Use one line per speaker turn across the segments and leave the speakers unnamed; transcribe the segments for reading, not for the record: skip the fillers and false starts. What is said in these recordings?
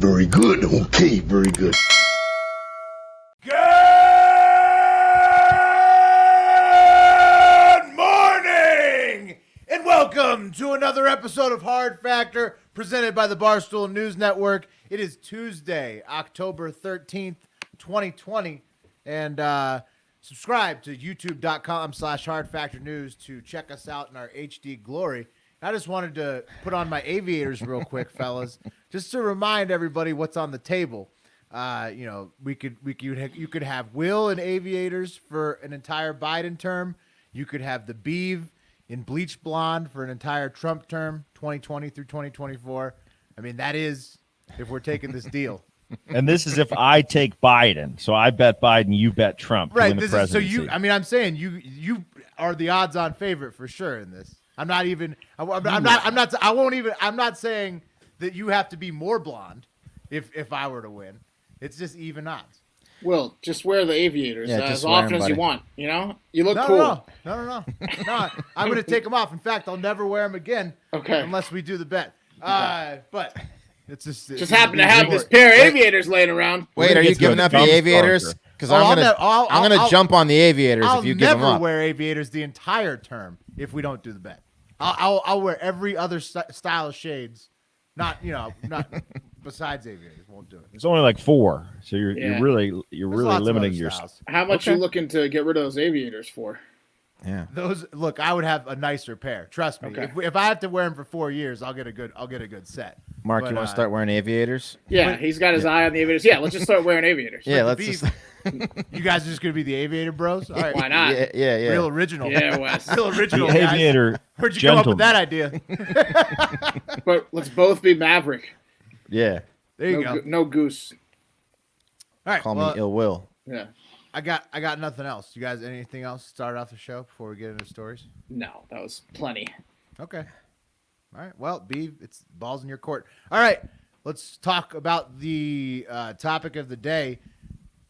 very good. Okay, very good.
Good morning, and welcome to another episode of Hard Factor, presented by the Barstool News Network. It is Tuesday, October 13th, 2020, and subscribe to youtube.com/hardfactornews to check us out in our HD glory. I just wanted to put on my aviators real quick, fellas, just to remind everybody what's on the table. You could have Will in aviators for an entire Biden term. You could have the Beeve in bleach blonde for an entire Trump term, 2020 through 2024. I mean, that is if we're taking this deal.
And this is if I take Biden. So I bet Biden, you bet Trump.
Right. This is, so you, I mean, I'm saying you are the odds-on favorite for sure in this. I'm not saying that you have to be more blonde if I were to win. It's just even odds.
Will, just wear the aviators as often as you want. You know, you look
cool.
No.
No, I'm going to take them off. In fact, I'll never wear them again.
Okay.
Unless we do the bet. But it's
just happen to have this pair of aviators laying around.
Wait, are you giving up the aviators? Because I'm gonna jump on the aviators if you give them up.
I'll never wear aviators the entire term if we don't do the bet. I'll wear every other style of shades, not besides aviators. Won't do it.
It's only like 4, so you're really limiting yourself.
How much you looking to get rid of those aviators for?
Yeah,
look, I would have a nicer pair. Trust me.
Okay.
If I have to wear them for 4 years, I'll get a good set.
Mark, you want to start wearing aviators?
Yeah, he's got his eye on the aviators. Yeah, let's just start wearing aviators.
Yeah, let's just.
You guys are just gonna be the aviator bros? All right.
Why not?
Yeah.
Real original.
Yeah, Wes.
Real original.
The aviator.
Where'd you come up with that idea?
But let's both be Maverick.
Yeah.
There you go.
No goose.
All right.
Call me Ill Will.
Yeah.
I got nothing else. You guys, anything else to start off the show before we get into stories?
No, that was plenty.
Okay. All right. Well, B, it's balls in your court. All right. Let's talk about the topic of the day.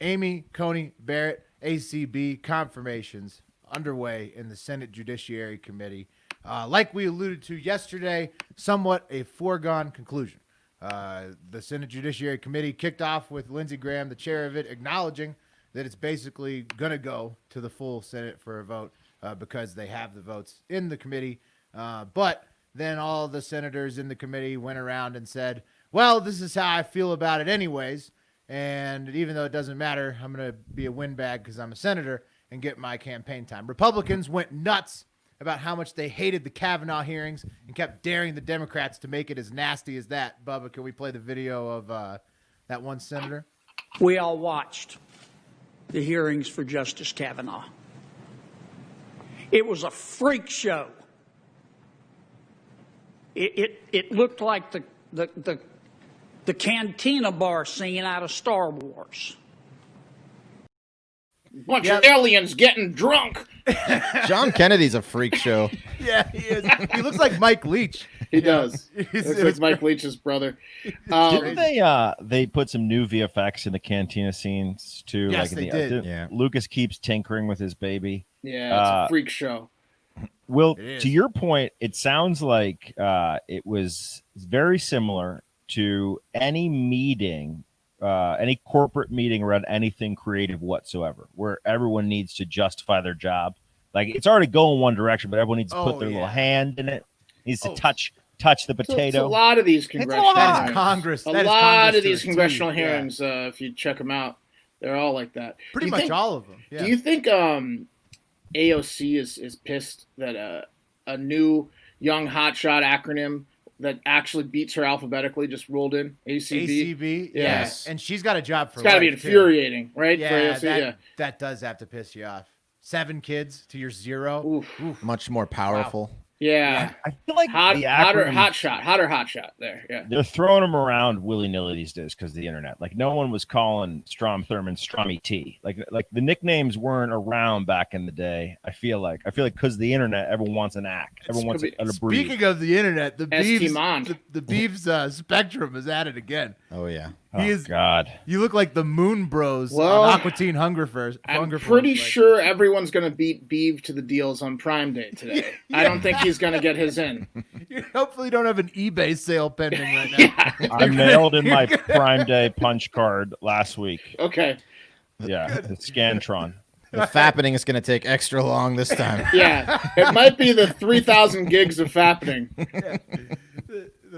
Amy, Coney, Barrett, ACB confirmations underway in the Senate Judiciary Committee. Like we alluded to yesterday, somewhat a foregone conclusion. The Senate Judiciary Committee kicked off with Lindsey Graham, the chair of it, acknowledging that it's basically going to go to the full Senate for a vote because they have the votes in the committee. But then all the senators in the committee went around and said, well, this is how I feel about it anyways. And even though it doesn't matter, I'm going to be a windbag because I'm a senator and get my campaign time. Republicans went nuts about how much they hated the Kavanaugh hearings and kept daring the Democrats to make it as nasty as that. Bubba, can we play the video of that one senator?
We all watched the hearings for Justice Kavanaugh. It was a freak show. It looked like the cantina bar scene out of Star Wars.
Bunch of aliens getting drunk.
John Kennedy's a freak show.
Yeah, he is. He looks like Mike Leach.
He does. Looks like Mike Leach's brother.
Didn't they put some new VFX in the cantina scenes too?
Yes, they did.
Yeah.
Lucas keeps tinkering with his baby.
Yeah, it's a freak show.
Will, to your point, it sounds like it was very similar to any meeting, any corporate meeting around anything creative whatsoever, where everyone needs to justify their job. Like, it's already going one direction, but everyone needs to put their little hand in it. Needs to touch the potato.
It's a lot of these congressional hearings.
Congress.
A lot of these congressional hearings, if you check them out, they're all like that.
Pretty much all of them. Yeah.
Do you think AOC is pissed that a new young hotshot acronym that actually beats her alphabetically just rolled in? ACB?
Yes. And she's got a job for
It's got to be infuriating, right?
Yeah,
for AOC,
that does have to piss you off. 7 kids to your 0.
Oof.
Much more powerful.
Wow. Yeah.
I feel like
hotter hotshot there. Yeah.
They're throwing them around willy-nilly these days because of the internet. Like, no one was calling Strom Thurmond Strommy T. Like the nicknames weren't around back in the day. I feel like because of the internet, everyone wants an act. Everyone wants a breed.
Speaking of the internet, the Beeves spectrum is at it again.
Oh yeah.
God.
You look like the Moon Bros
Well,
on Aqua Teen Hunger Force.
I'm pretty sure everyone's going to beat Beeve to the deals on Prime Day today. I don't think he's going to get his in.
You hopefully don't have an eBay sale pending right now.
I mailed in my Prime Day punch card last week.
Okay.
Yeah, the Scantron.
The fappening is going to take extra long this time.
Yeah, it might be the 3,000 gigs of fappening.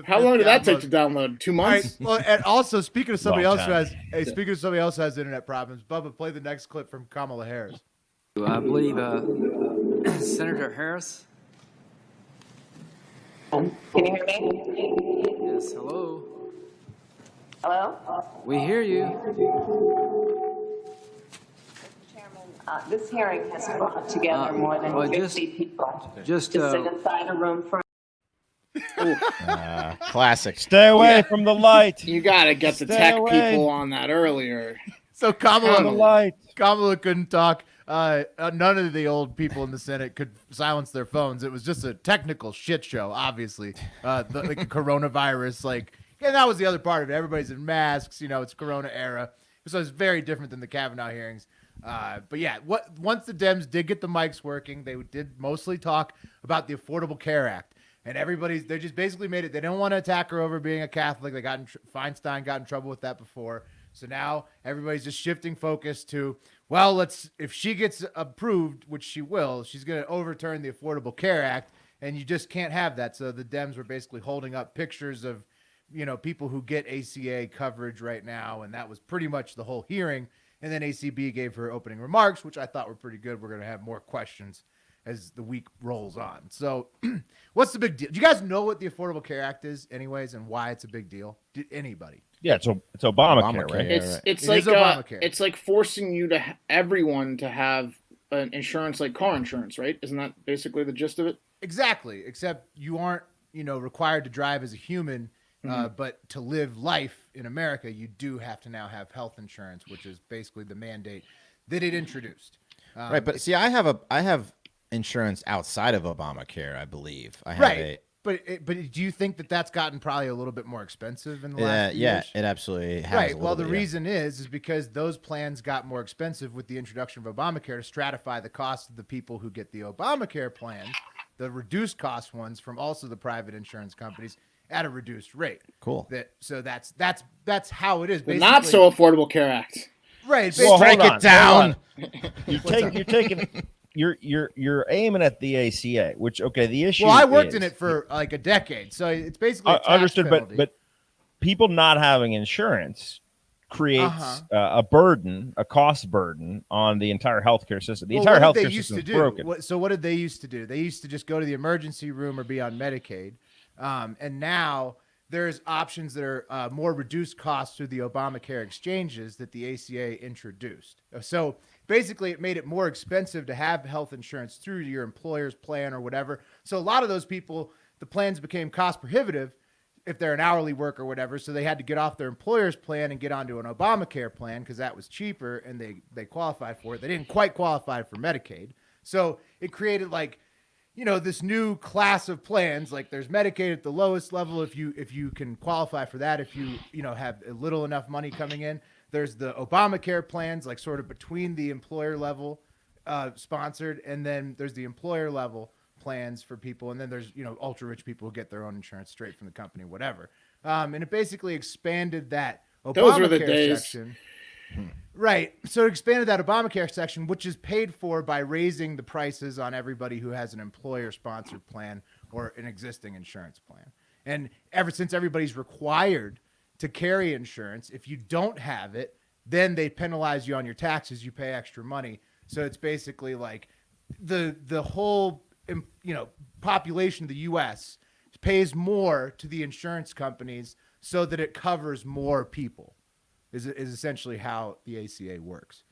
How long did that take to download? 2 months?
Right. Well, and also speaking of somebody
Long
else
time.
speaking of somebody else who has internet problems, Bubba, play the next clip from Kamala Harris.
I believe Senator Harris.
Can you hear me?
Yes, hello.
Hello?
We hear you.
Chairman, this hearing has brought together more than 50 people to sit inside a room for.
Classic.
Stay away from the light.
You got to get the tech people on that earlier.
So Kamala couldn't talk. None of the old people in the Senate could silence their phones. It was just a technical shit show, obviously. Like the coronavirus, and that was the other part of it. Everybody's in masks, it's Corona era. So it's very different than the Kavanaugh hearings. But yeah, once the Dems did get the mics working, they did mostly talk about the Affordable Care Act. And they just basically made it. They don't want to attack her over being a Catholic. They Feinstein got in trouble with that before. So now everybody's just shifting focus to, if she gets approved, which she will, she's going to overturn the Affordable Care Act. And you just can't have that. So the Dems were basically holding up pictures of, people who get ACA coverage right now. And that was pretty much the whole hearing. And then ACB gave her opening remarks, which I thought were pretty good. We're going to have more questions as the week rolls on. So what's the big deal? Do you guys know what the Affordable Care Act is anyways and why it's a big deal? Did anybody?
Yeah, it's Obamacare, right?
It's like forcing everyone to have an insurance like car insurance, right? Isn't that basically the gist of it?
Exactly, except you aren't, required to drive as a human, but to live life in America, you do have to now have health insurance, which is basically the mandate that it introduced.
Right, but see, I have insurance outside of Obamacare, I believe.
But do you think that that's gotten probably a little bit more expensive in the last few years?
It absolutely has.
Right. Well, the reason is because those plans got more expensive with the introduction of Obamacare to stratify the cost of the people who get the Obamacare plan, the reduced cost ones from also the private insurance companies at a reduced rate.
Cool.
So that's how it is.
The not so Affordable Care Act.
Right.
Well, break it down.
You're taking. You're aiming at the ACA, which the issue.
Well, I worked in it for like a decade, so it's basically a tax
understood.
penalty.
But people not having insurance creates a burden, a cost burden on the entire healthcare system. The entire healthcare system is broken.
So what did they used to do? They used to just go to the emergency room or be on Medicaid, and now there's options that are more reduced costs through the Obamacare exchanges that the ACA introduced. So basically, it made it more expensive to have health insurance through your employer's plan or whatever. So a lot of those people, the plans became cost prohibitive if they're an hourly worker or whatever. So they had to get off their employer's plan and get onto an Obamacare plan because that was cheaper and they qualified for it. They didn't quite qualify for Medicaid. So it created this new class of plans. Like there's Medicaid at the lowest level if you can qualify for that, if you have a little enough money coming in. There's the Obamacare plans, like sort of between the employer level sponsored, and then there's the employer level plans for people, and then there's ultra rich people who get their own insurance straight from the company, whatever. And it basically expanded that Obamacare section. Right. So it expanded that Obamacare section, which is paid for by raising the prices on everybody who has an employer sponsored plan or an existing insurance plan. And ever since everybody's required to carry insurance, if you don't have it, then they penalize you on your taxes. You pay extra money. So it's basically like the whole population of the U.S. pays more to the insurance companies so that it covers more people. Is essentially how the ACA works.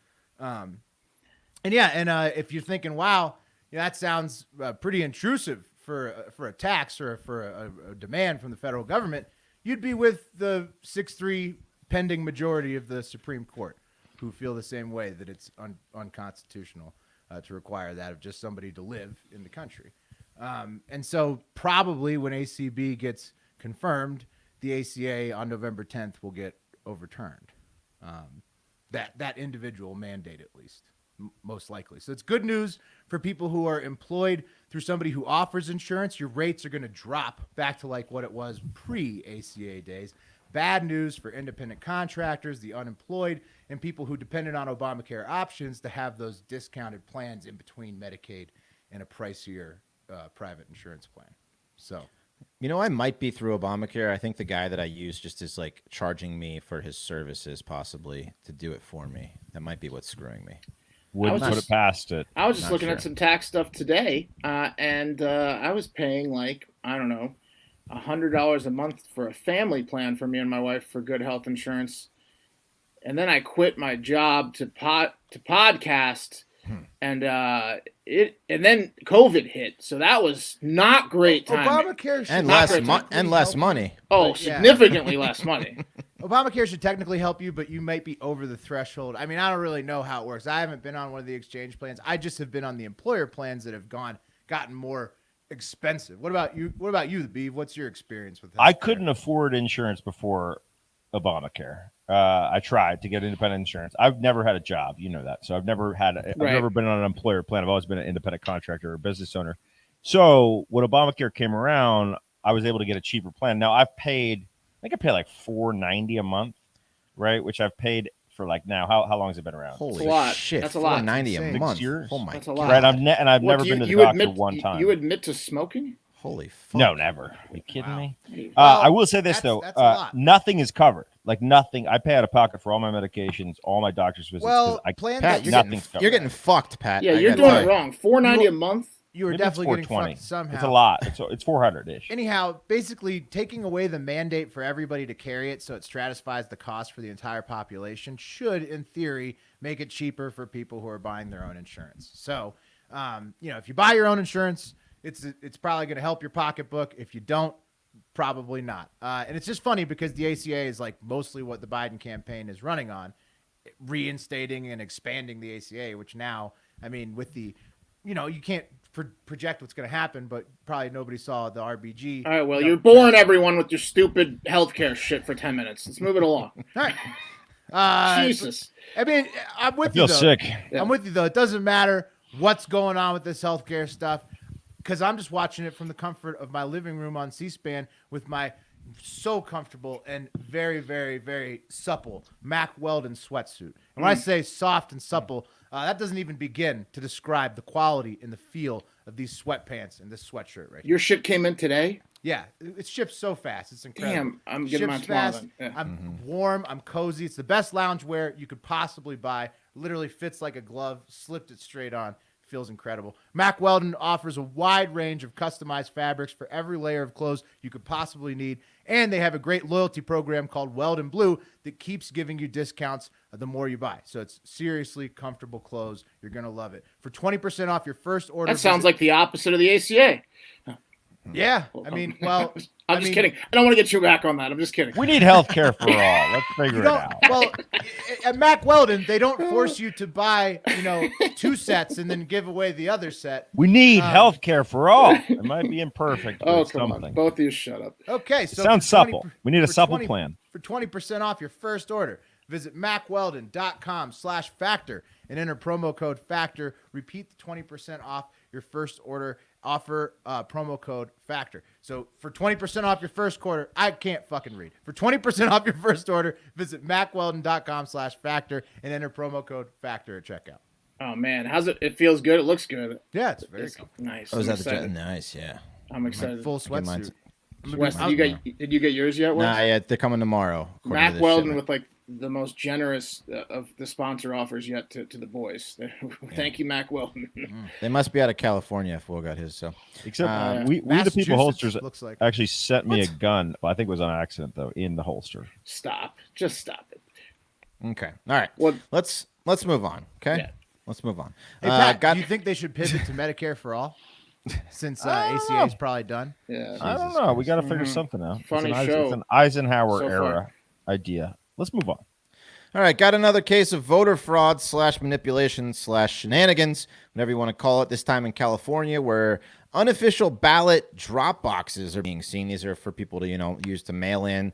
If you're thinking, wow, that sounds pretty intrusive for a tax or for a demand from the federal government, you'd be with the 6-3 pending majority of the Supreme Court, who feel the same way, that it's unconstitutional to require that of just somebody to live in the country. And so probably when ACB gets confirmed, the ACA on November 10th will get overturned. That individual mandate, at least, most likely. So it's good news for people who are employed through somebody who offers insurance. Your rates are going to drop back to like what it was pre-ACA days. Bad news for independent contractors, the unemployed, and people who depended on Obamacare options to have those discounted plans in between Medicaid and a pricier private insurance plan. So,
I might be through Obamacare. I think the guy that I use just is like charging me for his services, possibly to do it for me. That might be what's screwing me.
Wouldn't put it past it.
I was just looking at some tax stuff today, and I was paying like, I don't know, $100 a month for a family plan for me and my wife for good health insurance. And then I quit my job to podcast, and then COVID hit, so that was not great timing.
Obamacare
and less money.
Oh, significantly less money.
Obamacare should technically help you, but you might be over the threshold. I mean, I don't really know how it works. I haven't been on one of the exchange plans. I just have been on the employer plans that have gotten more expensive. What about you? What about you, Beav? What's your experience with that?
I couldn't afford insurance before Obamacare. I tried to get independent insurance. I've never had a job, you know that. So I've never been on an employer plan. I've always been an independent contractor or business owner. So when Obamacare came around, I was able to get a cheaper plan. Now I pay like $4.90 a month, right? Which I've paid for like now. How long has it been around?
Holy shit!
That's a lot.
$4.90 a month.
6 years.
Oh my
That's a
god!
lot.
Right. I've never been to the doctor one time.
You admit to smoking?
Holy fuck!
No, never. Are you kidding me?
Well,
I will say this though.
that's a lot.
Nothing is covered. Like nothing. I pay out of pocket for all my medications, all my doctor's visits.
Well,
Pat,
you're
getting fucked, Pat.
Yeah, you're doing it wrong. $4.90 a month.
You were
Maybe it's
definitely getting
$4.20.
fucked somehow.
It's a lot. It's 400-ish.
Anyhow, basically taking away the mandate for everybody to carry it so it stratifies the cost for the entire population should, in theory, make it cheaper for people who are buying their own insurance. So, if you buy your own insurance, it's probably going to help your pocketbook. If you don't, probably not. And it's just funny because the ACA is like mostly what the Biden campaign is running on, reinstating and expanding the ACA, which now, I mean, with the, you can't project what's going to happen, but probably nobody saw the RBG.
All right, well, you're boring everyone with your stupid healthcare shit for 10 minutes. Let's move it along.
All right.
Jesus.
I mean, I'm with
I feel
you, though.
sick.
Yeah. I'm with you, though. It doesn't matter what's going on with this healthcare stuff because I'm just watching it from the comfort of my living room on C-SPAN with my so comfortable and very, very, very supple Mack Weldon sweatsuit. And when I say soft and supple, that doesn't even begin to describe the quality and the feel of these sweatpants and this sweatshirt right here.
Your shit came in today?
Yeah, it ships so fast. It's incredible.
Damn, I'm getting mine tomorrow then. Yeah.
I'm warm. I'm cozy. It's the best loungewear you could possibly buy. Literally fits like a glove. Slipped it straight on. Feels incredible. Mack Weldon offers a wide range of customized fabrics for every layer of clothes you could possibly need. And they have a great loyalty program called Weldon Blue that keeps giving you discounts the more you buy. So it's seriously comfortable clothes. You're going to love it. For 20% off your first order.
That sounds like the opposite of the ACA.
Yeah. I mean, well.
I'm just kidding. I don't want to get you back on that. I'm just kidding.
We need health care for all. Let's figure it out.
Well, at Mack Weldon, they don't force you to buy, 2 sets and then give away the other set.
We need health care for all. It might be imperfect, but it's
come
something.
on. Both of you shut up.
Okay. So
sounds supple. We need a supple plan.
For 20% off your first order, visit MackWeldon.com/factor and enter promo code FACTOR. Repeat the 20% off your first order. Offer promo code FACTOR. So for 20% off your first quarter, I can't fucking read. For 20% off your first order, visit MackWeldon.com/factor and enter promo code FACTOR at checkout.
Oh man, how's it? It feels good. It looks good.
Yeah, it's very cool.
Nice.
Oh, is that the nice? Yeah.
I'm excited.
Full sweatsuit.
Wes, did you get yours yet? Wes?
Nah, yeah, they're coming tomorrow.
Mack Weldon with like the most generous of the sponsor offers yet to the boys. Thank you, Mack Weldon.
They must be out of California if Will got his. So,
except we the people holsters
like.
actually sent me a gun. Well, I think it was on accident though in the holster.
Stop. Just stop it.
Okay. All right.
Well,
let's move on. Okay.
Yeah.
Let's move on.
Hey, Pat, do you think they should pivot to Medicare for all? Since ACA is probably done.
Yeah.
I don't know. We got to figure something out.
Funny
it's
show.
It's an Eisenhower
So
era idea. Let's move on.
All right, got another case of voter fraud / manipulation / shenanigans, whatever you want to call it, this time in California, where Unofficial ballot drop boxes are being seen. These are for people to, use their mail-in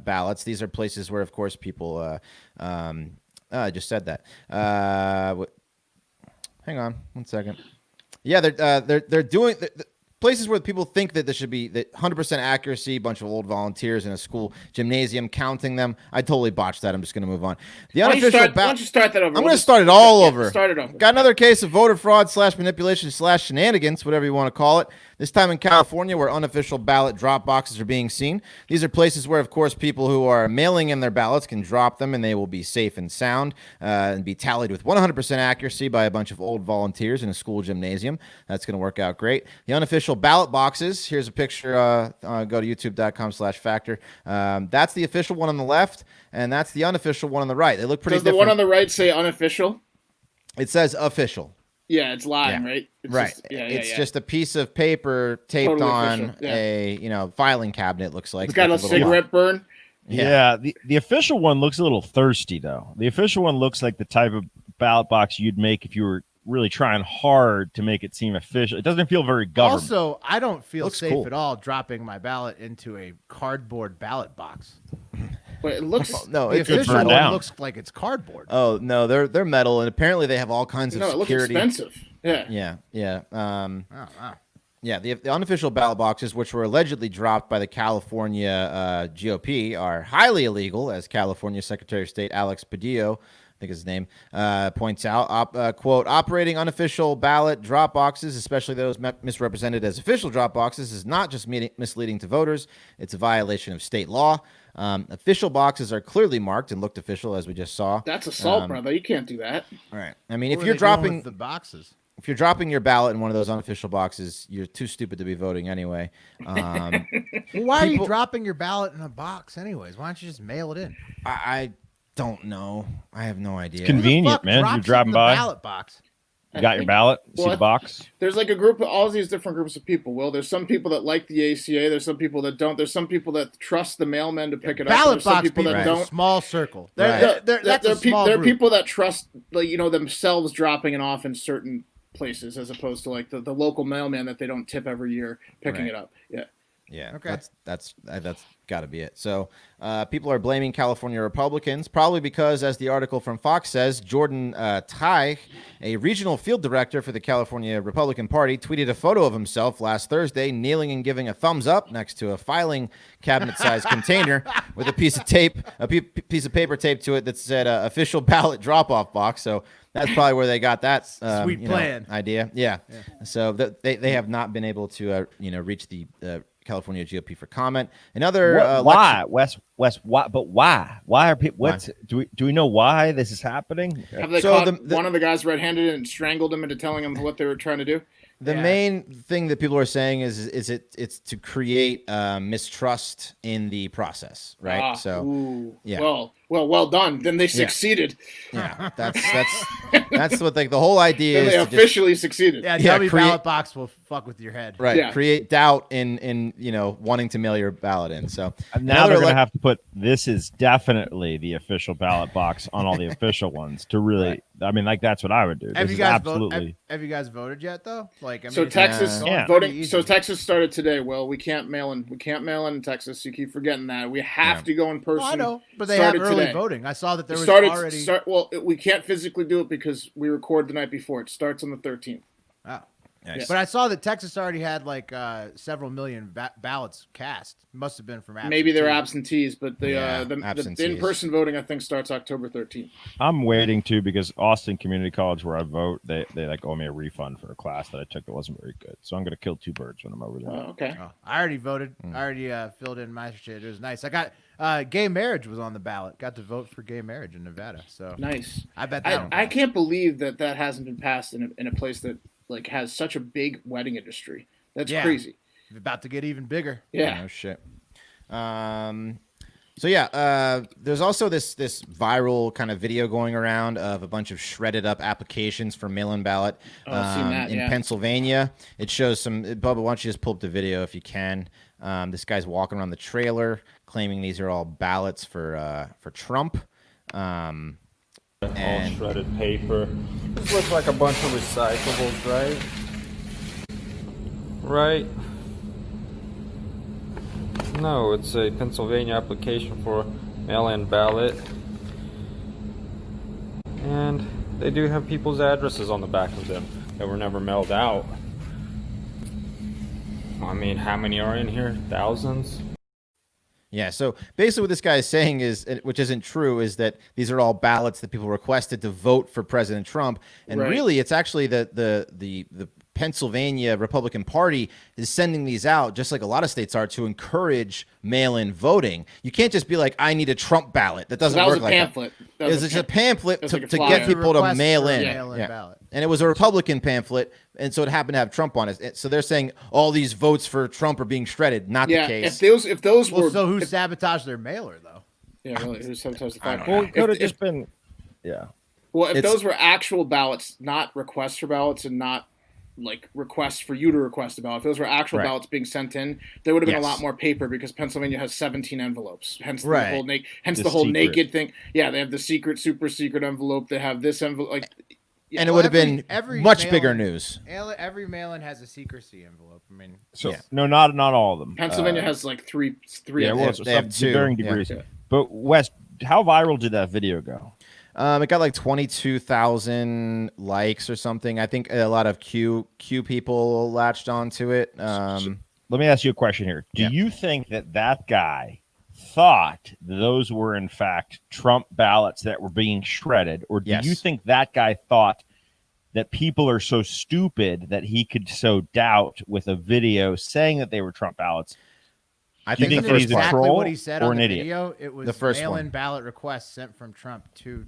ballots. These are places where, of course, people. I just said that. Hang on 1 second. Yeah, they're doing. Places where people think that there should be 100% accuracy, a bunch of old volunteers in a school gymnasium counting them. I totally botched that. I'm just going to move on. The unofficial
why don't you start that over?
I'm going to start it all over.
Start it over.
Got another case of voter fraud / manipulation / shenanigans, whatever you want to call it. This time in California, where unofficial ballot drop boxes are being seen. These are places where, of course, people who are mailing in their ballots can drop them, and they will be safe and sound and be tallied with 100% accuracy by a bunch of old volunteers in a school gymnasium. That's going to work out great. The unofficial ballot boxes. Here's a picture. Go to youtube.com/factor. That's the official one on the left, and that's the unofficial one on the right. They look pretty different.
Does the one on the right say unofficial?
It says official.
Yeah, it's lying, right? It's
right.
Just,
it's just a piece of paper taped
totally
on a filing cabinet. Looks like
it's got a cigarette burn.
Yeah. The official one looks a little thirsty, though. The official one looks like the type of ballot box you'd make if you were really trying hard to make it seem official. It doesn't feel very government.
Also, I don't feel safe
cool.
at all dropping my ballot into a cardboard ballot box.
But it looks
no,
the
it's
official
burned
one
down.
looks like it's cardboard.
Oh no, they're metal, and apparently they have all kinds of security.
It looks expensive. Yeah.
Wow.
Yeah, the unofficial ballot boxes, which were allegedly dropped by the California GOP, are highly illegal, as California Secretary of State Alex Padillo, I think his name, points out. Quote, operating unofficial ballot drop boxes, especially those misrepresented as official drop boxes, is not just misleading to voters. It's a violation of state law. Official boxes are clearly marked and looked official, as we just saw.
That's assault, brother. You can't do that.
All right. I mean,
Where
if
are
you're
they going
dropping
with the boxes,
if you're dropping your ballot in one of those unofficial boxes, you're too stupid to be voting anyway.
Well, why are you dropping your ballot in a box anyways? Why don't you just mail it in?
I don't know. I have no idea.
It's convenient, man. You're driving by.
Ballot box.
You got your ballot. See the box.
There's like a group of all these different groups of people. Will there's some people that like the ACA. There's some people that don't. There's some people that trust the mailman to pick it up.
Ballot
There's some
box
people that
people,
don't.
small circle.
Right.
That's a small
there are
group.
people that trust, like, themselves dropping it off in certain places, as opposed to like the local mailman that they don't tip every year picking it up. Yeah.
Yeah,
okay.
That's got to be it. So people are blaming California Republicans, probably because, as the article from Fox says, Jordan Teich, a regional field director for the California Republican Party, tweeted a photo of himself last Thursday kneeling and giving a thumbs up next to a filing cabinet-sized container with a piece of piece of paper taped to it that said official ballot drop-off box. So that's probably where they got that
sweet plan
idea. Yeah. So they have not been able to reach the California GOP for comment. Another
why, Wes? Why? But why? Why are people? Do we know why this is happening?
Have they caught one of the guys red-handed and strangled him into telling him what they were trying to do?
The main thing that people are saying is it's to create mistrust in the process, right?
Well done. Then they succeeded.
Yeah, that's what the whole idea is.
They officially succeeded.
Yeah, dummy ballot box will fuck with your head.
Right.
Yeah.
Create doubt in wanting to mail your ballot in. So
now they're going to have to put this is definitely the official ballot box on all the official ones to really. Right. I mean, that's what I would do.
Have you guys voted yet though?
Texas voting. So Texas started today. Well, we can't mail in Texas. You keep forgetting that. We have to go in person.
Well, I know, but they have early voting. I saw that there was already.
We can't physically do it because we record the night before. It starts on the 13th.
Oh.
Nice.
But I saw that Texas already had several million ballots cast. Must have been from absentees.
Maybe they're absentees, but the in-person voting I think starts October 13th.
I'm waiting because Austin Community College, where I vote, they owe me a refund for a class that I took that wasn't very good. So I'm going to kill two birds when I'm over there.
Okay.
Oh, I already voted. I already filled in my shit. It was nice. I got gay marriage was on the ballot. Got to vote for gay marriage in Nevada. So
nice.
I bet
I can't believe that hasn't been passed in a place that has such a big wedding industry. That's crazy.
It's about to get even bigger.
Yeah.
No shit. There's also this viral kind of video going around of a bunch of shredded up applications for mail-in ballot in Pennsylvania. It shows some. Bubba, why don't you just pull up the video if you can? This guy's walking around the trailer claiming these are all ballots for Trump.
All shredded paper. This looks like a bunch of recyclables, right? right? No, it's a Pennsylvania application for mail-in ballot. And they do have people's addresses on the back of them that were never mailed out. I mean, how many are in here? Thousands?
Yeah, so basically what this guy is saying is, which isn't true, is that these are all ballots that people requested to vote for President Trump. And really, it's actually the Pennsylvania Republican Party is sending these out, just like a lot of states are, to encourage mail-in voting. You can't just be like, I need a Trump ballot. That doesn't work like that. It's just a pamphlet to get people to mail in.
Ballot.
And it was a Republican pamphlet, and so it happened to have Trump on it. So they're saying all these votes for Trump are being shredded. Not the case.
If those were...
So who sabotaged their mailer, though?
Yeah, really. Who sabotaged the fact?
Well, it could have just been... Yeah.
Well, if those were actual ballots, not requests for ballots and not like requests for you to request a ballot, if those were actual ballots being sent in, there would have been a lot more paper because Pennsylvania has 17 envelopes. Hence the whole naked thing. Yeah, they have the secret, super secret envelope. They have this envelope. Like,
and it would have been much bigger news.
Every mail-in has a secrecy envelope. I mean,
no, not all of them.
Pennsylvania has like three.
Yeah, well,
they have two.
Varying degrees. Yeah. But Wes, how viral did that video go?
It got like 22,000 likes or something. I think a lot of Q people latched onto it.
So let me ask you a question here. Do you think that guy thought those were in fact Trump ballots that were being shredded, or do you think that guy thought that people are so stupid that he could sow doubt with a video saying that they were Trump ballots?
I think the
first
first
exactly what he said
or
on
an
the
idiot?
video. It was
The first
mail-in
one.
ballot requests sent from Trump to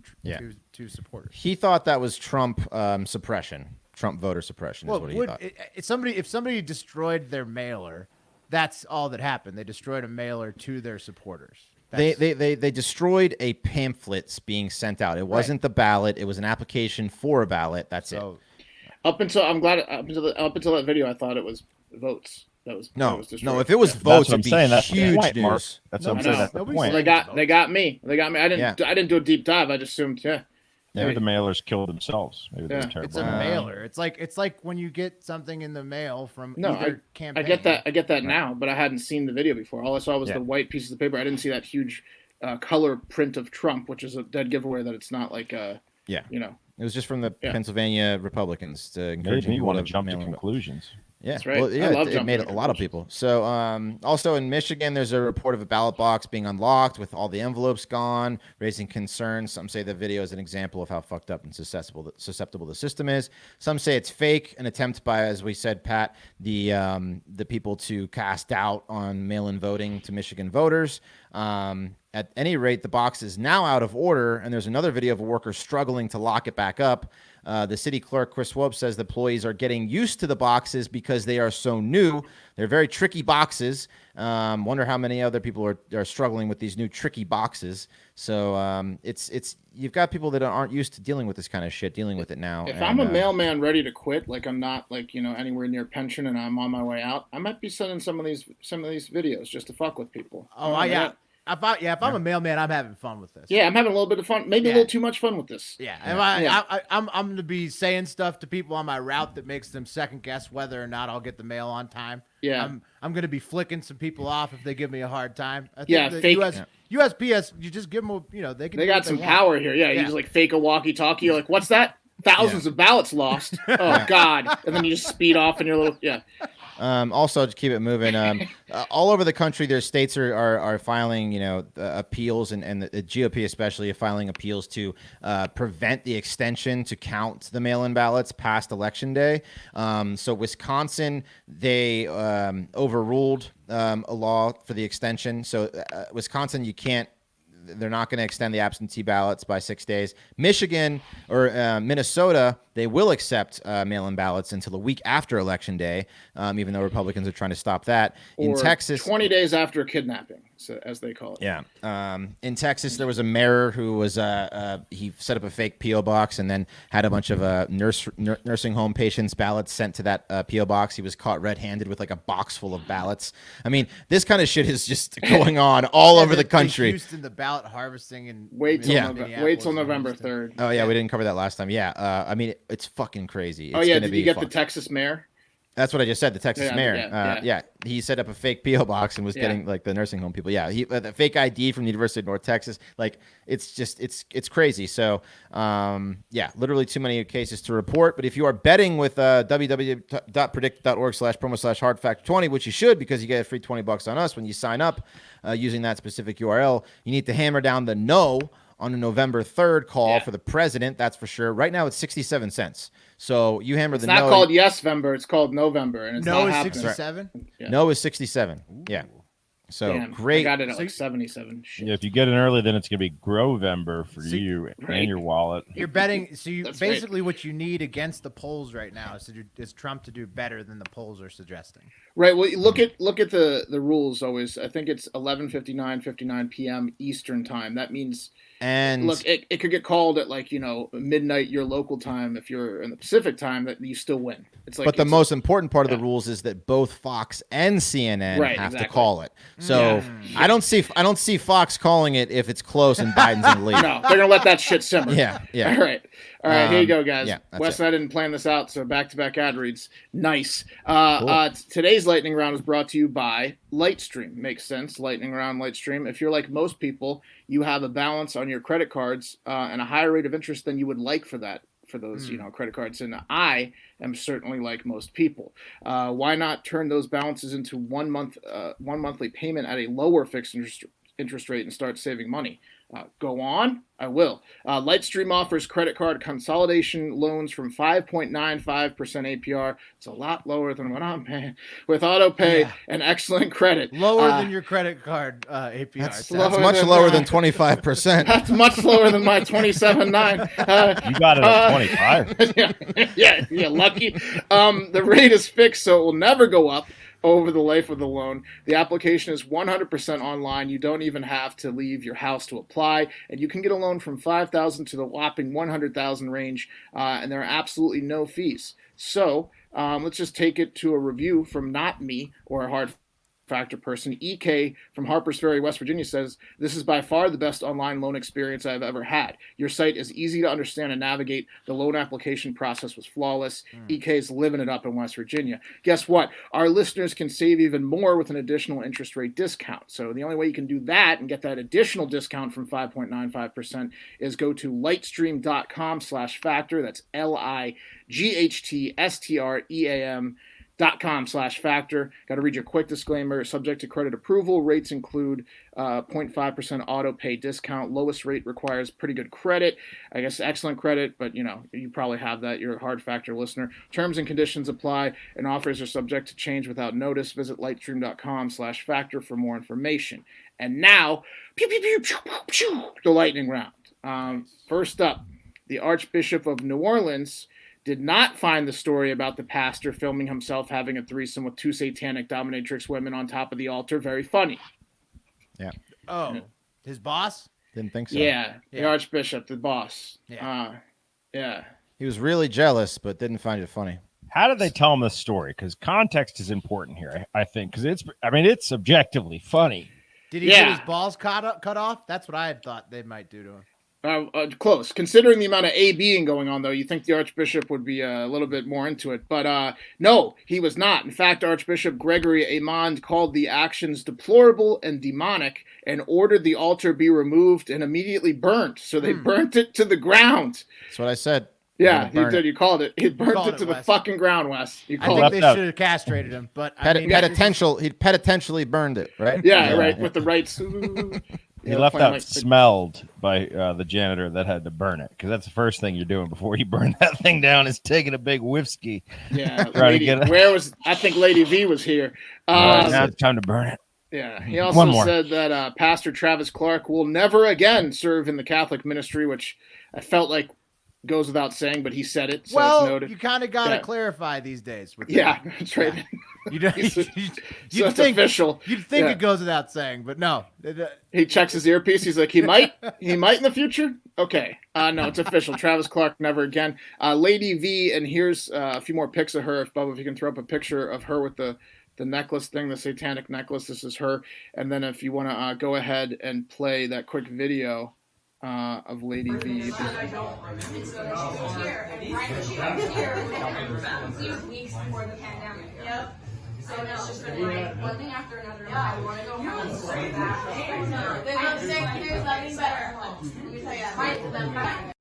supporters.
He thought that was Trump suppression, Trump voter suppression is what he thought.
If somebody destroyed their mailer, that's all that happened. They destroyed a mailer to their supporters.
They destroyed a pamphlet being sent out. It wasn't the ballot. It was an application for a ballot. That's it.
Up until that video, I thought it was votes. That was
if it was votes, it'd be huge
point,
news.
Mark. That's what I'm saying. That's the point.
They got me. I didn't do a deep dive. I just assumed,
Maybe the mailers killed themselves. Maybe they're terrible.
It's a mailer. It's like when you get something in the mail from either campaign.
I get that now, but I hadn't seen the video before. All I saw was the white pieces of paper. I didn't see that huge color print of Trump, which is a dead giveaway that it's not like It
was just from the Pennsylvania Republicans to encourage
you
people
want to jump to conclusions.
Yeah,
that's right.
Well, it made a lot of people. So also in Michigan, there's a report of a ballot box being unlocked with all the envelopes gone, raising concerns. Some say the video is an example of how fucked up and susceptible the system is. Some say it's fake, an attempt by, as we said, Pat, the people to cast doubt on mail-in voting to Michigan voters. At any rate, the box is now out of order, and there's another video of a worker struggling to lock it back up. The city clerk, Chris Swope, says the employees are getting used to the boxes because they are so new. They're very tricky boxes. Wonder how many other people are struggling with these new tricky boxes. So it's you've got people that aren't used to dealing with this kind of shit, dealing with it now.
If I'm a mailman ready to quit, like I'm not anywhere near pension and I'm on my way out, I might be sending some of these videos just to fuck with people.
Oh yeah. If I'm a mailman, I'm having fun with this.
Yeah, I'm having a little bit of fun, maybe a little too much fun with this.
Yeah, I'm going to be saying stuff to people on my route that makes them second guess whether or not I'll get the mail on time.
Yeah,
I'm going to be flicking some people off if they give me a hard time. I think
fake.
USPS, you just give them, they
got some power here. Yeah, you just like fake a walkie-talkie. You're like, what's that? Thousands of ballots lost. Oh God! And then you just speed off in your little
Also, to keep it moving, all over the country, their states are filing, appeals, and the GOP especially are filing appeals to prevent the extension to count the mail-in ballots past Election Day. So Wisconsin, they overruled a law for the extension. So Wisconsin, they're not going to extend the absentee ballots by 6 days. Michigan or Minnesota, they will accept mail-in ballots until a week after Election Day, even though Republicans are trying to stop that. In Texas,
20 days after kidnapping, as they call it.
Yeah. In Texas, there was a mayor who was he set up a fake P.O. box and then had a bunch of nursing home patients' ballots sent to that P.O. box. He was caught red-handed with like a box full of ballots. I mean, this kind of shit is just going on all over the country.
Houston, the ballot harvesting and
wait till November 3rd.
Oh yeah, we didn't cover that last time. Yeah, I mean it's fucking crazy.
Did you get the Texas mayor?
That's what I just said. The Texas mayor.
Yeah.
He set up a fake PO box and was getting like the nursing home people. Yeah, the fake ID from the University of North Texas. Like it's just it's crazy. So literally too many cases to report. But if you are betting with www.predict.org/promo/hardfactor20, which you should because you get a free $20 on us when you sign up using that specific URL, you need to hammer down the no on the November 3rd call for the president. That's for sure. Right now it's 67 cents. So you hammer
it's
the
not
no.
called Yes-Vember. It's called November. And it's
no
not
is 67?
Yeah. No is 67. Ooh. Yeah. So
damn,
great.
I got it at like 77. Shit.
Yeah, if you get in early, then it's going to be Grovember for you and your wallet.
You're betting. So you basically what you need against the polls right now is Trump to do better than the polls are suggesting.
Right. Well, look at the rules always. I think it's 11:59 p.m. Eastern time. That means
and
look, it could get called at like midnight your local time. If you're in the Pacific time, that you still win. It's like.
But the most important part of the rules is that both Fox and CNN have to call it. So I don't see Fox calling it if it's close and Biden's in the lead.
No, they're gonna let that shit simmer.
Yeah.
All right. Here you go, guys.
Yeah,
Wes and I didn't plan this out, so back-to-back ad reads. Nice. Cool. Today's lightning round is brought to you by LightStream. Makes sense. Lightning round, LightStream. If you're like most people, you have a balance on your credit cards and a higher rate of interest than you would like for those credit cards, and I am certainly like most people. Why not turn those balances into one monthly payment at a lower fixed interest rate and start saving money? Go on? I will. LightStream offers credit card consolidation loans from 5.95% APR. It's a lot lower than what I'm paying with auto pay and excellent credit.
Lower than your credit card APR.
That's much lower than 25%.
That's much lower than my 27.9.
You got it at 25.
yeah, lucky. The rate is fixed, so it will never go up over the life of the loan. The application is 100% online. You don't even have to leave your house to apply, and you can get a loan from $5,000 to the whopping $100,000 range, and there are absolutely no fees. So let's just take it to a review from not me or a hard factor person. EK from Harpers Ferry, West Virginia says, "This is by far the best online loan experience I've ever had. Your site is easy to understand and navigate. The loan application process was flawless." EK is living it up in West Virginia. Guess what? Our listeners can save even more with an additional interest rate discount. So the only way you can do that and get that additional discount from 5.95% is go to lightstream.com/factor. That's LIGHTSTREAM.com/factor. Got to read your quick disclaimer. Subject to credit approval. Rates include 0.5% auto pay discount. Lowest rate requires pretty good credit. I guess excellent credit, but you probably have that. You're a hard factor listener. Terms and conditions apply, and offers are subject to change without notice. Visit lightstream.com/factor for more information. And now, the lightning round. First up, the Archbishop of New Orleans did not find the story about the pastor filming himself having a threesome with two satanic dominatrix women on top of the altar very funny.
Yeah.
Oh, his boss?
Didn't think so.
Yeah, the Archbishop, the boss.
Yeah.
He was really jealous, but didn't find it funny.
How did they tell him the story? Because context is important here, I think. Because it's objectively funny.
Did he get his balls cut off? That's what I had thought they might do to him.
Close. Considering the amount of ABing going on, though, you think the Archbishop would be a little bit more into it. But no, he was not. In fact, Archbishop Gregory Amand called the actions deplorable and demonic and ordered the altar be removed and immediately burnt. So they burnt it to the ground.
That's what I said.
Yeah, you did. You called it. He burnt it to the fucking ground, Wes.
I think they should have castrated him, but
he penitentially burned it, right?
Yeah, right. With the rights.
He left out smelled by the janitor that had to burn it, because that's the first thing you're doing before you burn that thing down is taking a big whiskey.
Yeah, I think Lady V was here.
Now it's time to burn it.
Yeah, he also said that Pastor Travis Clark will never again serve in the Catholic ministry, which I felt like goes without saying, but he said it. So it's noted.
You kind of got to clarify these days.
That's right.
Yeah. You'd think
official.
You'd think it goes without saying, but no.
He checks his earpiece. He's like, he might in the future. Okay. No, it's official. Travis Clark, never again. Lady V, and here's a few more pics of her. If Bubba, if you can throw up a picture of her with the necklace thing, the satanic necklace. This is her. And then if you want to go ahead and play that quick video of Lady V.
Weeks before the pandemic. Yep. So it's just been like one thing after another. I want to go home so bad. They look sick. There's nothing better. Let me tell you that. Right to them.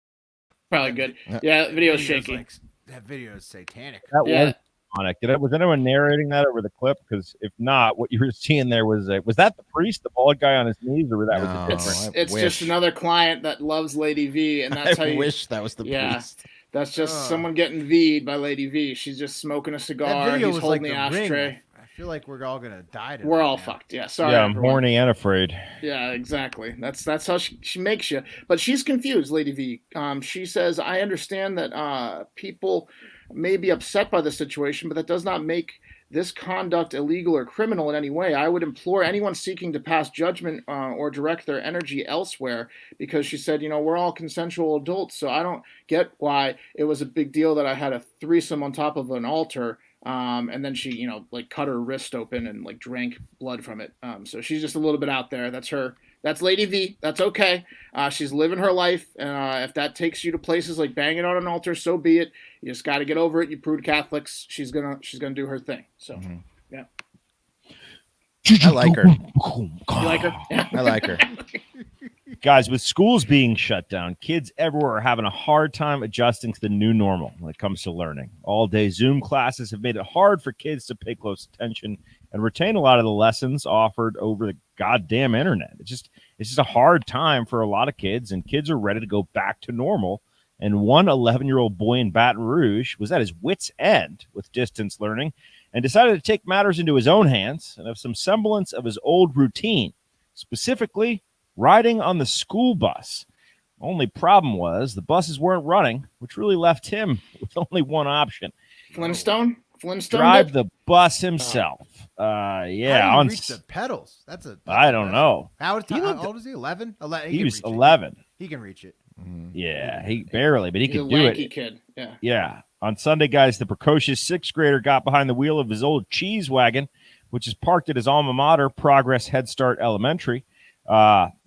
Probably good. Yeah, that video's shaky.
That video is satanic.
That was demonic. Was anyone narrating that over the clip? Because if not, what you were seeing there was that the priest, the bald guy on his knees, or was a different?
It's just another client that loves Lady V, and that's how you
wish that was the priest.
That's just someone getting V'd by Lady V. She's just smoking a cigar. He's holding the ashtray.
Ring. I feel like we're all gonna die tonight.
We're all fucked. Yeah, sorry.
Yeah, I'm
everyone.
horny and afraid.
Yeah, exactly. That's how she makes you. But she's confused, Lady V. She says, I understand that people may be upset by the situation, but that does not make this conduct illegal or criminal in any way. I would implore anyone seeking to pass judgment or direct their energy elsewhere, because she said, we're all consensual adults, so I don't get why it was a big deal that I had a threesome on top of an altar. And then she, cut her wrist open and drank blood from it. So she's just a little bit out there. That's her. That's Lady V. That's okay. She's living her life. And if that takes you to places like banging on an altar, so be it. You just got to get over it. You prude Catholics. She's gonna do her thing. So, yeah.
I like her.
You like her? Yeah.
I like her.
Guys, with schools being shut down, kids everywhere are having a hard time adjusting to the new normal when it comes to learning. All-day Zoom classes have made it hard for kids to pay close attention and retain a lot of the lessons offered over the goddamn internet. It's just a hard time for a lot of kids, and kids are ready to go back to normal. And one 11-year-old boy in Baton Rouge was at his wit's end with distance learning and decided to take matters into his own hands and have some semblance of his old routine, specifically riding on the school bus. Only problem was the buses weren't running, which really left him with only one option.
Flintstone
drive the bus himself.
How do you reach the pedals?
I don't know.
How old is he? 11?
He was 11.
He can reach it.
Yeah, he barely, but he could do
lanky
it.
Kid. Yeah.
Yeah. On Sunday, guys, the precocious sixth grader got behind the wheel of his old cheese wagon, which is parked at his alma mater, Progress Head Start Elementary.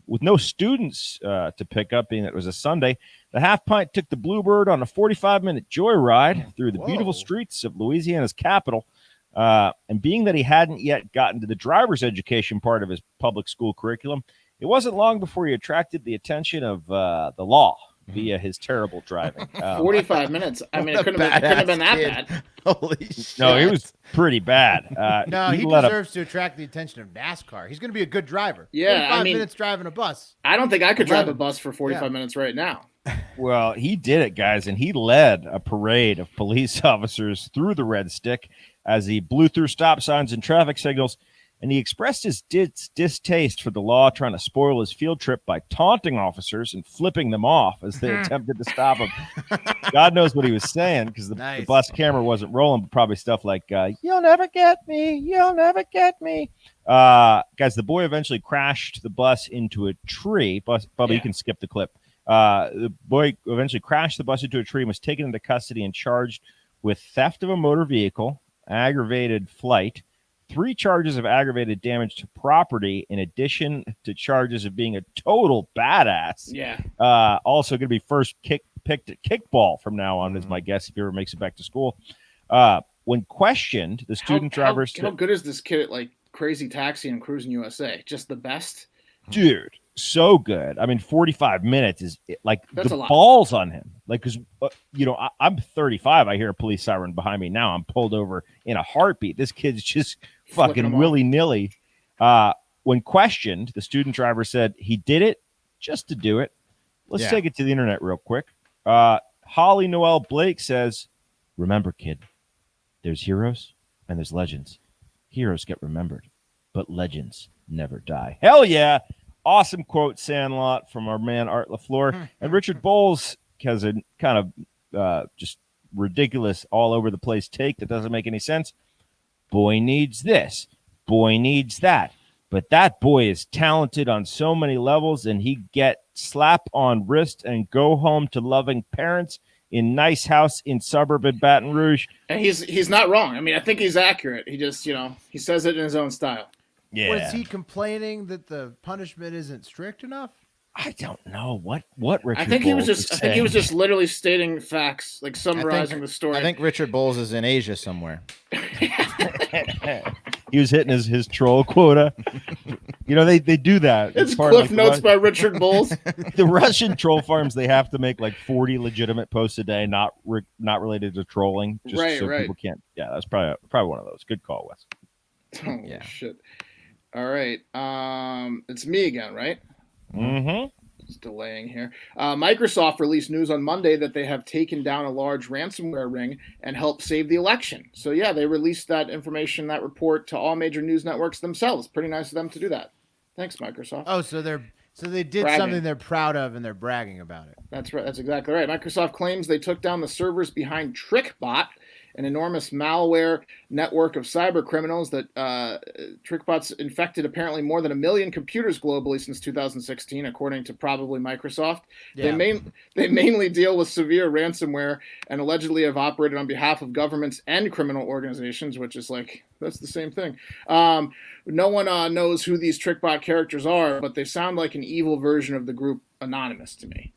With no students to pick up, being that it was a Sunday, the half pint took the Bluebird on a 45-minute joyride through the beautiful streets of Louisiana's capital. And being that he hadn't yet gotten to the driver's education part of his public school curriculum, it wasn't long before he attracted the attention of the law via his terrible driving.
45 minutes. I mean, it couldn't have been that bad.
Holy shit.
No, it was pretty bad.
No, he deserves to attract the attention of NASCAR. He's going to be a good driver.
Yeah,
45 minutes driving a bus.
I don't think I could drive a bus for 45 minutes right now.
Well, he did it, guys, and he led a parade of police officers through the red stick as he blew through stop signs and traffic signals, and he expressed his distaste for the law, trying to spoil his field trip by taunting officers and flipping them off as they attempted to stop him. God knows what he was saying, because the bus camera wasn't rolling, but probably stuff like, you'll never get me, you'll never get me. Guys, the boy eventually crashed the bus into a tree. Bubba, you can skip the clip. The boy eventually crashed the bus into a tree and was taken into custody and charged with theft of a motor vehicle, aggravated flight, 3 charges of aggravated damage to property, in addition to charges of being a total badass.
Yeah.
Also going to be first picked at kickball from now on, is my guess, if he ever makes it back to school. When questioned, the student driver said,
how good is this kid at Crazy Taxi and Cruising USA? Just the best?
Dude, so good. I mean, 45 minutes is
That's
the
a lot.
balls on him. Because, I'm 35. I hear a police siren behind me now. I'm pulled over in a heartbeat. This kid's just fucking willy-nilly. When questioned, the student driver said he did it just to do it. Let's take it to the internet real quick. Holly Noel Blake says, remember, kid, there's heroes and there's legends. Heroes get remembered, but legends never die. Hell yeah. Awesome quote, Sandlot, from our man Art LaFleur. And Richard Bowles has a kind of just ridiculous all over the place take that doesn't make any sense. Boy needs this. Boy needs that. But that boy is talented on so many levels, and he get slap on wrist and go home to loving parents in nice house in suburban Baton Rouge.
And he's not wrong. I mean, I think he's accurate. He just, he says it in his own style.
Yeah.
Was he complaining that the punishment isn't strict enough?
I don't know what Richard.
I think he was
Bowles
just. I think he was just literally stating facts, like summarizing the story.
I think Richard Bowles is in Asia somewhere.
He was hitting his troll quota. You know, they do that.
It's Cliff Notes by Richard Bowles.
The Russian troll farms, they have to make like 40 legitimate posts a day, not related to trolling, just so people can't. Yeah, that's probably one of those. Good call, Wes.
Oh yeah, shit. All right, it's me again, right?
Mm-hmm.
Just delaying here. Microsoft released news on Monday that they have taken down a large ransomware ring and helped save the election. So yeah, they released that information, that report, to all major news networks themselves. Pretty nice of them to do that. Thanks, Microsoft.
Oh, so they did something they're proud of and they're bragging about it.
That's right. That's exactly right. Microsoft claims they took down the servers behind TrickBot, an enormous malware network of cyber criminals that TrickBot's infected apparently more than 1 million computers globally since 2016, according to probably Microsoft. Yeah. They mainly deal with severe ransomware and allegedly have operated on behalf of governments and criminal organizations, which is like, that's the same thing. No one knows who these TrickBot characters are, but they sound like an evil version of the group Anonymous to me.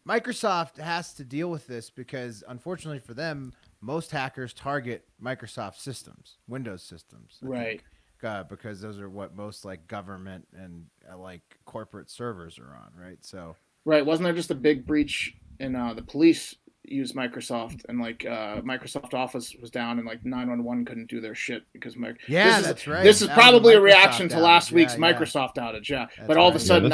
Microsoft has to deal with this because, unfortunately for them, most hackers target Microsoft systems, Windows systems,
right?
Because those are what most like government and like corporate servers are on, right? So,
right, wasn't there just a big breach in the police used Microsoft, and like Microsoft Office was down, and like 911 couldn't do their shit because
that's right.
This is probably a reaction to last week's Microsoft outage, but all of a sudden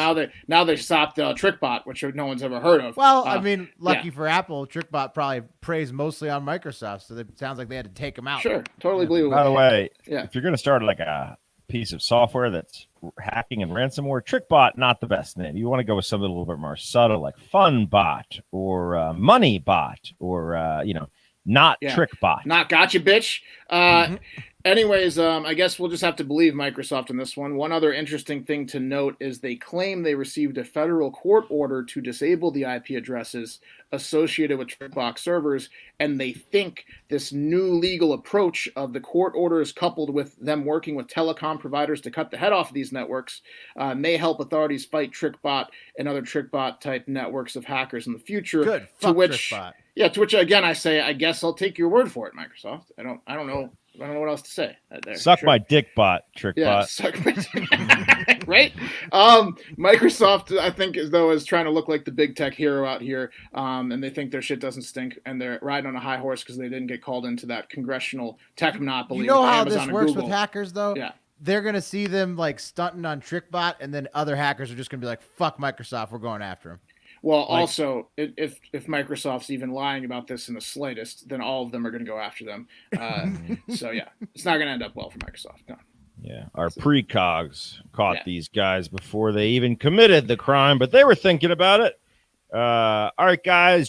now they stopped TrickBot, which no one's ever heard of.
Well, I mean, lucky for Apple, TrickBot probably preys mostly on Microsoft, so it sounds like they had to take them out.
Sure, totally believable.
By the way, if you're going to start like a piece of software that's hacking and ransomware, TrickBot, not the best name. You want to go with something a little bit more subtle, like FunBot or MoneyBot or not TrickBot.
Not gotcha, bitch. Anyways, I guess we'll just have to believe Microsoft in this one. One other interesting thing to note is they claim they received a federal court order to disable the IP addresses associated with TrickBot servers, and they think this new legal approach of the court orders coupled with them working with telecom providers to cut the head off of these networks may help authorities fight TrickBot and other TrickBot-type networks of hackers in the future.
Good. Fuck TrickBot.
Yeah, to which, again, I say, I guess I'll take your word for it, Microsoft. I don't know. I don't know what else to say.
Suck my dick, bot, TrickBot.
Yeah, suck my dick. Right? Microsoft, I think, is trying to look like the big tech hero out here, and they think their shit doesn't stink, and they're riding on a high horse because they didn't get called into that congressional tech monopoly.
You know how
Amazon
this works
with
hackers, though?
Yeah.
They're going to see them like stunting on TrickBot, and then other hackers are just going to be like, fuck Microsoft, we're going after them.
Well, also, if Microsoft's even lying about this in the slightest, then all of them are going to go after them. So, yeah, it's not going to end up well for Microsoft. No.
Yeah, our precogs caught these guys before they even committed the crime, but they were thinking about it. All right, guys,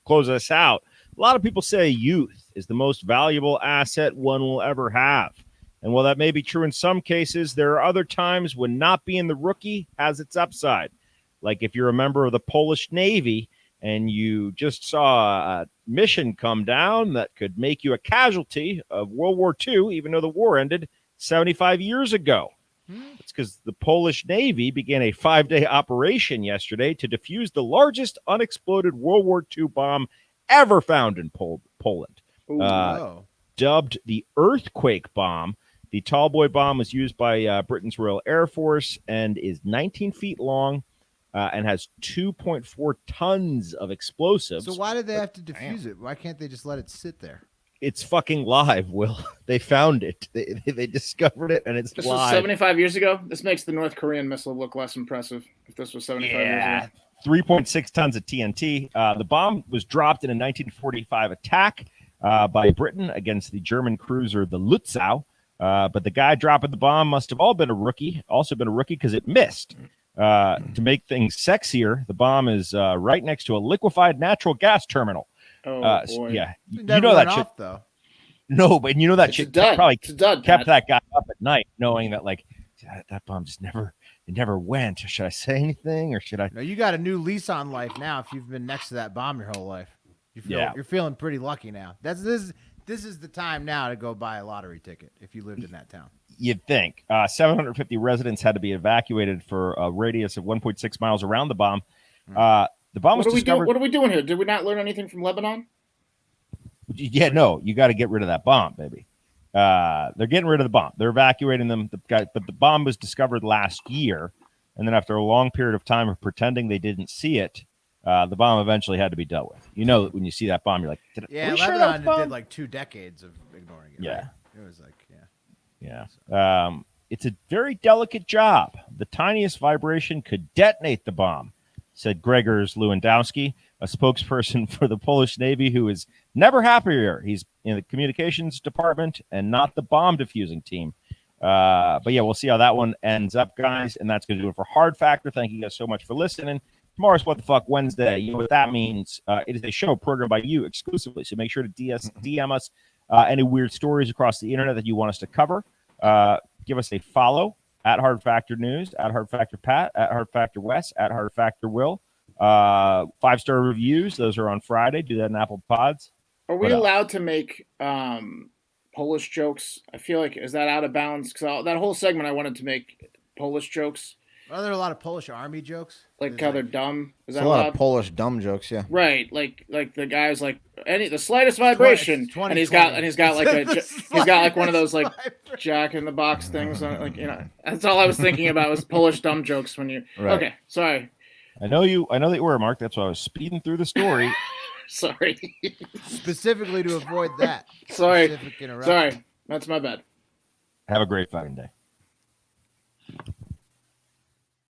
close us out. A lot of people say youth is the most valuable asset one will ever have. And while that may be true in some cases, there are other times when not being the rookie has its upside. Like if you're a member of the Polish Navy and you just saw a mission come down that could make you a casualty of World War II, even though the war ended 75 years ago. It's because the Polish Navy began a 5-day operation yesterday to defuse the largest unexploded World War II bomb ever found in Poland. Dubbed the Earthquake Bomb. The tall boy bomb was used by Britain's Royal Air Force and is 19 feet long and has 2.4 tons of explosives.
So why did they have to defuse it? Why can't they just let it sit there?
It's fucking live, Will. They found it. They discovered it, and it's
this
live.
Was 75 years ago? This makes the North Korean missile look less impressive if this was 75 years ago.
3.6 tons of TNT. The bomb was dropped in a 1945 attack by Britain against the German cruiser, the Lutzow. But the guy dropping the bomb must have also been a rookie because it missed. To make things sexier, the bomb is right next to a liquefied natural gas terminal.
Boy.
Yeah, you know that shit,
though.
No, but you know that shit probably kept that guy up at night, knowing that like that bomb just never went. Should I say anything or should I?
No, you got a new lease on life now. If you've been next to that bomb your whole life, you're feeling pretty lucky now. This is the time now to go buy a lottery ticket if you lived in that town.
You'd think 750 residents had to be evacuated for a radius of 1.6 miles around the bomb. The bomb was discovered.
What are we doing here? Did we not learn anything from Lebanon?
Yeah, no, you got to get rid of that bomb, baby. They're getting rid of the bomb. They're evacuating them. But the bomb was discovered last year, and then after a long period of time of pretending they didn't see it, the bomb eventually had to be dealt with. You know, when you see that bomb, you're like,
Lebanon did like 2 decades of ignoring it.
Yeah,
right? It was like,
it's a very delicate job. The tiniest vibration could detonate the bomb, said Gregors Lewandowski, a spokesperson for the Polish Navy, who is never happier. He's in the communications department and not the bomb defusing team. But yeah, we'll see how that one ends up, guys. And that's going to do it for Hard Factor. Thank you guys so much for listening. Tomorrow's What the Fuck Wednesday. You know what that means. It is a show programmed by you exclusively. So make sure to DM us any weird stories across the internet that you want us to cover. Give us a follow at Hard Factor News, at Hard Factor Pat, at Hard Factor Wes, at Hard Factor Will. 5-star reviews. Those are on Friday. Do that in Apple Pods.
Are we allowed to make Polish jokes? I feel like, is that out of bounds? Because that whole segment I wanted to make Polish jokes.
Are there a lot of Polish army jokes?
Like how they're dumb? Is that
a lot of Polish dumb jokes, yeah.
Right, like the guy's like the slightest vibration, and he's got like one of those like Jack in the Box things. Like, you know, that's all I was thinking about was Polish dumb jokes when you. Right. Okay, sorry.
I know that you were, Mark. That's why I was speeding through the story.
Sorry.
Specifically to avoid that.
Sorry. That's my bad.
Have a great fucking day.